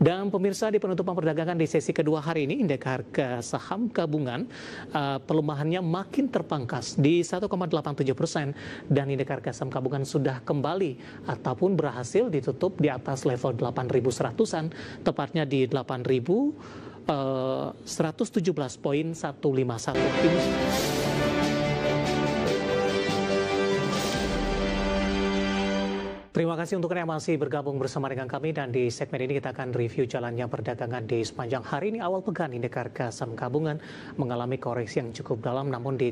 Dan pemirsa, di penutupan perdagangan di sesi kedua hari ini, indeks harga saham gabungan pelemahannya makin terpangkas di 1,87% dan indeks harga saham gabungan sudah kembali ataupun berhasil ditutup di atas level 8.100-an, tepatnya di 8.117,151. Terima kasih untuk yang masih bergabung bersama dengan kami, dan di segmen ini kita akan review jalannya perdagangan di sepanjang hari ini. Awal pekan indeks harga saham gabungan mengalami koreksi yang cukup dalam, namun di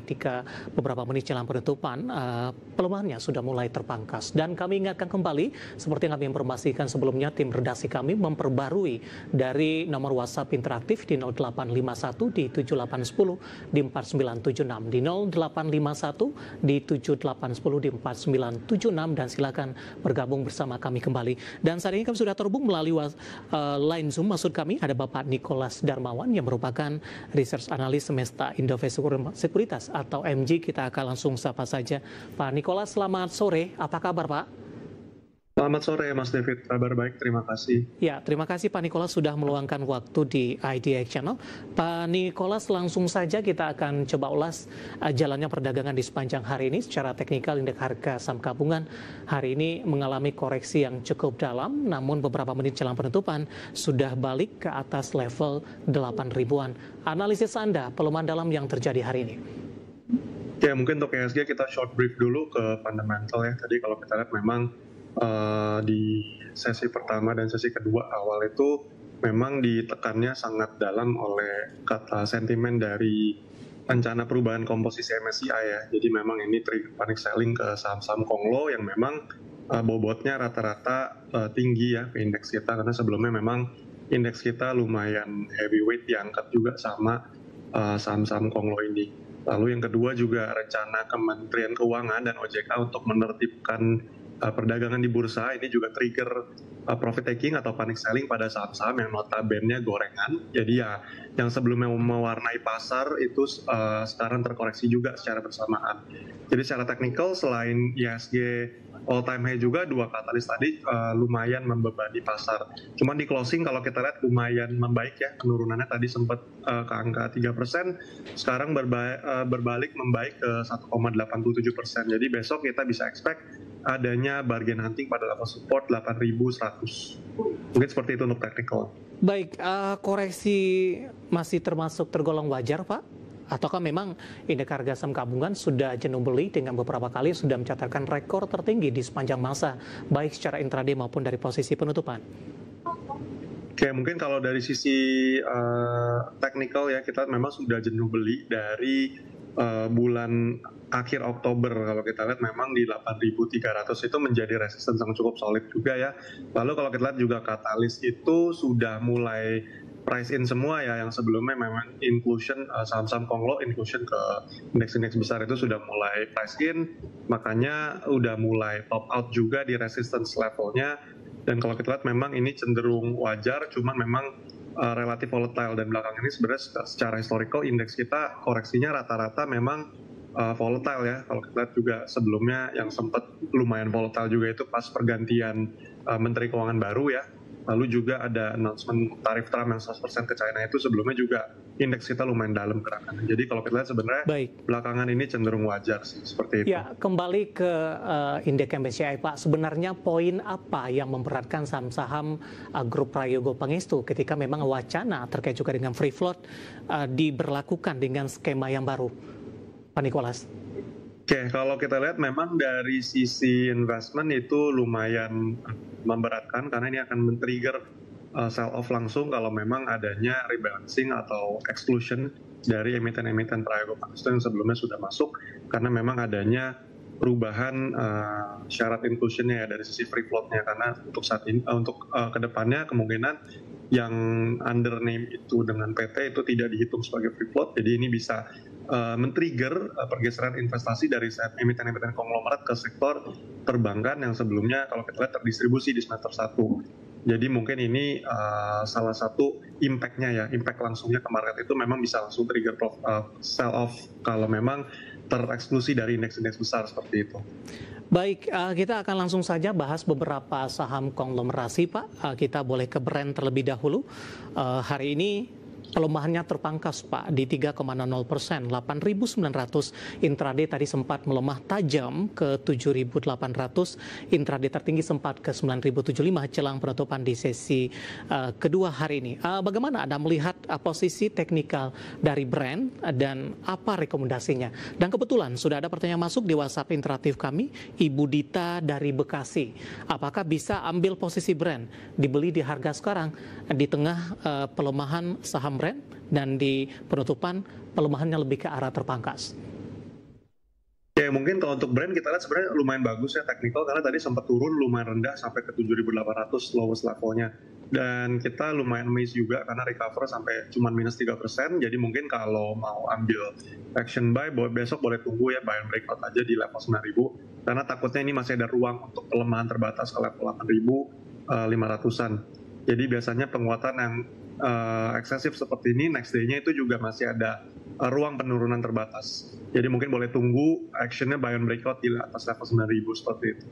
beberapa menit jelang penutupan pelemahannya sudah mulai terpangkas. Dan kami ingatkan kembali, seperti yang kami informasikan sebelumnya, tim redaksi kami memperbarui dari nomor WhatsApp interaktif di 0851 di 7810 di 4976, di 0851 di 7810 di 4976, dan silakan bergabung bersama kami kembali. Dan saat ini kami sudah terhubung melalui line Zoom, maksud kami ada Bapak Nicholas Darmawan yang merupakan Research Analyst Semesta Indovest Sekuritas atau MG. Kita akan langsung sapa saja. Pak Nicholas, selamat sore. Apa kabar, Pak? Selamat sore, Mas David. Kabar baik, terima kasih. Ya, terima kasih Pak Nicholas sudah meluangkan waktu di IDX Channel. Pak Nicholas, langsung saja kita akan coba ulas jalannya perdagangan di sepanjang hari ini. Secara teknikal, indeks harga saham gabungan hari ini mengalami koreksi yang cukup dalam, namun beberapa menit jelang penutupan sudah balik ke atas level 8.000-an. Analisis Anda, pelemahan dalam yang terjadi hari ini? Ya, mungkin untuk IHSG kita short brief dulu ke fundamental ya. Tadi kalau kita lihat memang di sesi pertama dan sesi kedua awal itu memang ditekannya sangat dalam oleh kata sentimen dari rencana perubahan komposisi MSCI ya. Jadi memang ini trigger panic selling ke saham-saham konglo yang memang bobotnya rata-rata tinggi ya ke indeks kita, karena sebelumnya memang indeks kita lumayan heavyweight diangkat juga sama saham-saham konglo ini. Lalu yang kedua juga rencana Kementerian Keuangan dan OJK untuk menertibkan perdagangan di bursa ini juga trigger profit taking atau panic selling pada saham-saham yang notabene gorengan. Jadi ya yang sebelumnya mewarnai pasar itu sekarang terkoreksi juga secara bersamaan. Jadi secara teknikal selain IHSG all time high juga, dua katalis tadi lumayan membebani pasar. Cuman di closing kalau kita lihat lumayan membaik ya, penurunannya tadi sempat ke angka 3%, sekarang berbalik membaik ke 1,87%. Jadi besok kita bisa expect adanya bargain hunting pada level support 8.100. Mungkin seperti itu untuk technical. Baik, koreksi masih termasuk tergolong wajar, Pak? Ataukah memang indeks harga saham gabungan sudah jenuh beli dengan beberapa kali sudah mencatatkan rekor tertinggi di sepanjang masa, baik secara intraday maupun dari posisi penutupan? Oke, mungkin kalau dari sisi technical ya, kita memang sudah jenuh beli dari bulan akhir Oktober. Kalau kita lihat memang di 8.300 itu menjadi resistance yang cukup solid juga ya. Lalu kalau kita lihat juga katalis itu sudah mulai price in semua ya, yang sebelumnya memang inclusion saham-saham konglo inclusion ke indeks-indeks besar itu sudah mulai price in, makanya udah mulai top out juga di resistance levelnya. Dan kalau kita lihat memang ini cenderung wajar, cuman memang relatif volatile, dan belakang ini sebenarnya secara historical indeks kita koreksinya rata-rata memang volatile ya. Kalau kita lihat juga sebelumnya yang sempat lumayan volatile juga itu pas pergantian Menteri Keuangan baru ya. Lalu juga ada announcement tarif Trump yang 100% ke China, itu sebelumnya juga indeks kita lumayan dalam gerakannya. Jadi kalau kita lihat sebenarnya belakangan ini cenderung wajar sih, seperti itu. Ya, kembali ke indeks MSCI Pak, sebenarnya poin apa yang memberatkan saham-saham grup Prayogo Pangestu ketika memang wacana terkait juga dengan free float diberlakukan dengan skema yang baru, Pak Nicholas? Oke, kalau kita lihat memang dari sisi investment itu lumayan memberatkan, karena ini akan men-trigger sell off langsung kalau memang adanya rebalancing atau exclusion dari emiten-emiten Prayogo Pangestu yang sebelumnya sudah masuk, karena memang adanya perubahan syarat inclusionnya ya dari sisi free floatnya, karena untuk saat ini untuk kedepannya kemungkinan yang under name itu dengan PT itu tidak dihitung sebagai free float. Jadi ini bisa men-trigger pergeseran investasi dari emiten-emiten konglomerat ke sektor perbankan yang sebelumnya kalau kita lihat terdistribusi di semester 1. Jadi mungkin ini salah satu impact-nya ya, impact langsungnya ke market itu memang bisa langsung trigger sell off kalau memang tereksklusi dari indeks-indeks besar seperti itu. Baik, kita akan langsung saja bahas beberapa saham konglomerasi, Pak. Kita boleh ke Brand terlebih dahulu. Hari ini pelemahannya terpangkas, Pak, di 3,00%, 8.900. Intraday tadi sempat melemah tajam ke 7.800. Intraday tertinggi sempat ke 9.075 jelang penutupan di sesi kedua hari ini. Bagaimana Anda melihat posisi teknikal dari Brand dan apa rekomendasinya? Dan kebetulan sudah ada pertanyaan masuk di WhatsApp interaktif kami, Ibu Dita dari Bekasi. Apakah bisa ambil posisi Brand dibeli di harga sekarang di tengah pelemahan saham Brand dan di penutupan pelemahannya lebih ke arah terpangkas? Ya mungkin kalau untuk Brand kita lihat sebenarnya lumayan bagus ya teknikal, karena tadi sempat turun lumayan rendah sampai ke 7.800 lowest levelnya, dan kita lumayan amazed juga karena recover sampai cuma minus 3%. Jadi mungkin kalau mau ambil action buy besok boleh tunggu ya, buy and breakout aja di level 9.000, karena takutnya ini masih ada ruang untuk pelemahan terbatas ke level 8.500-an. Jadi biasanya penguatan yang eksesif seperti ini, next day-nya itu juga masih ada ruang penurunan terbatas. Jadi mungkin boleh tunggu actionnya buy and breakout di atas level 9.000 seperti itu.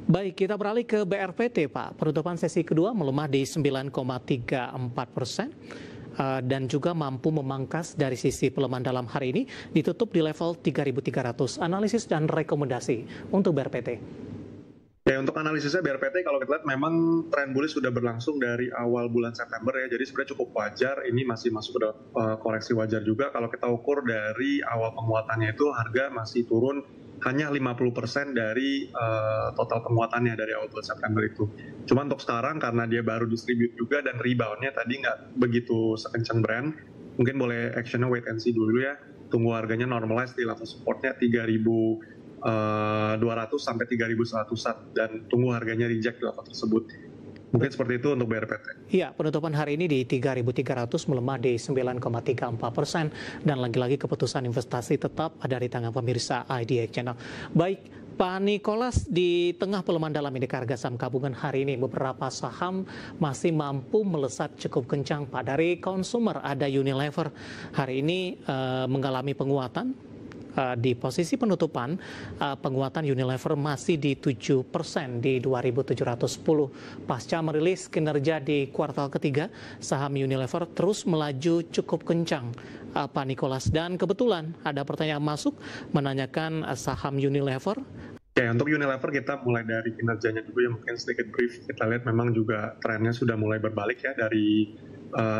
Baik, kita beralih ke BRPT, Pak. Penutupan sesi kedua melemah di 9,34%. Dan juga mampu memangkas dari sisi pelemahan dalam hari ini, ditutup di level 3.300. Analisis dan rekomendasi untuk BRPT. Ya, untuk analisisnya BRPT kalau kita lihat memang tren bullish sudah berlangsung dari awal bulan September ya, jadi sebenarnya cukup wajar, ini masih masuk ke koreksi wajar juga. Kalau kita ukur dari awal penguatannya itu harga masih turun hanya 50% dari total penguatannya dari awal bulan September itu. Cuma untuk sekarang karena dia baru distribute juga dan reboundnya tadi nggak begitu sekencang Brand, mungkin boleh actionnya wait and see dulu ya, tunggu harganya normalize di level supportnya 3.200 sampai 3.100-an dan tunggu harganya reject di level tersebut. Mungkin seperti itu untuk BRPT. Iya, penutupan hari ini di 3.300 melemah di 9,34%, dan lagi-lagi keputusan investasi tetap ada di tangan pemirsa IDX Channel. Baik, Pak Nicholas, di tengah pelemahan dalam indeks harga saham gabungan hari ini, beberapa saham masih mampu melesat cukup kencang, Pak. Dari konsumer ada Unilever hari ini mengalami penguatan. Di posisi penutupan, penguatan Unilever masih di 7% di 2.710. Pasca merilis kinerja di kuartal ketiga, saham Unilever terus melaju cukup kencang, Pak Nicholas. Dan kebetulan ada pertanyaan masuk menanyakan saham Unilever. Ya, untuk Unilever kita mulai dari kinerjanya dulu ya, mungkin sedikit brief. Kita lihat memang juga trennya sudah mulai berbalik ya dari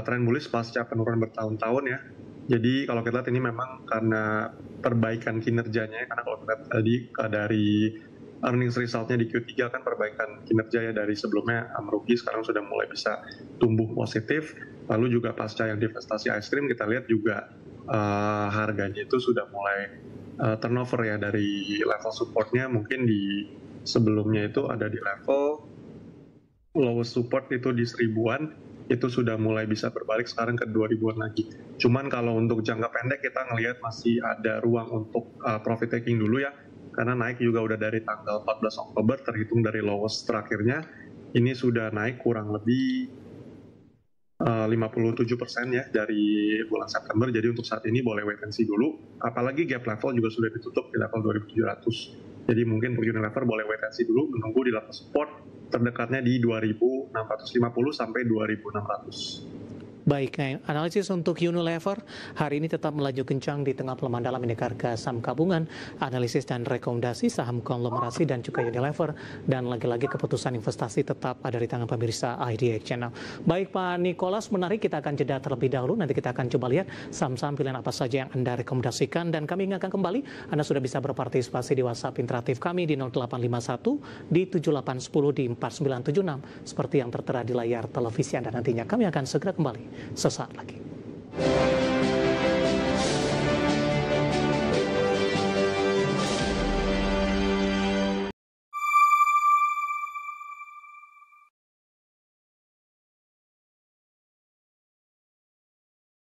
tren bullish pasca penurunan bertahun-tahun ya. Jadi kalau kita lihat ini memang karena perbaikan kinerjanya, karena kalau kita lihat tadi dari earnings resultnya di Q3 kan perbaikan kinerja ya, dari sebelumnya merugi sekarang sudah mulai bisa tumbuh positif. Lalu juga pasca yang divestasi ice cream kita lihat juga harganya itu sudah mulai turnover ya, dari level supportnya mungkin di sebelumnya itu ada di level lowest support itu di 1.000-an, itu sudah mulai bisa berbalik sekarang ke 2.000-an lagi. Cuman kalau untuk jangka pendek kita ngelihat masih ada ruang untuk profit taking dulu ya, karena naik juga udah dari tanggal 14 Oktober terhitung dari lowest terakhirnya, ini sudah naik kurang lebih 57% ya dari bulan September. Jadi untuk saat ini boleh wait and see dulu, apalagi gap level juga sudah ditutup di level 2.700. Jadi mungkin untuk Unilever boleh wait and see dulu, menunggu di level support terdekatnya di 2.650 sampai 2.600. Baik, analisis untuk Unilever hari ini tetap melaju kencang di tengah pelemahan dalam indeks harga saham gabungan. Analisis dan rekomendasi saham konglomerasi dan juga Unilever, dan lagi-lagi keputusan investasi tetap ada di tangan pemirsa IDX Channel. Baik Pak Nicholas, menarik, kita akan jeda terlebih dahulu. Nanti kita akan coba lihat saham-saham pilihan apa saja yang Anda rekomendasikan, dan kami ingatkan kembali Anda sudah bisa berpartisipasi di WhatsApp interaktif kami di 0851 di 7810 di 4976 seperti yang tertera di layar televisi Anda nantinya. Kami akan segera kembali sesaat lagi.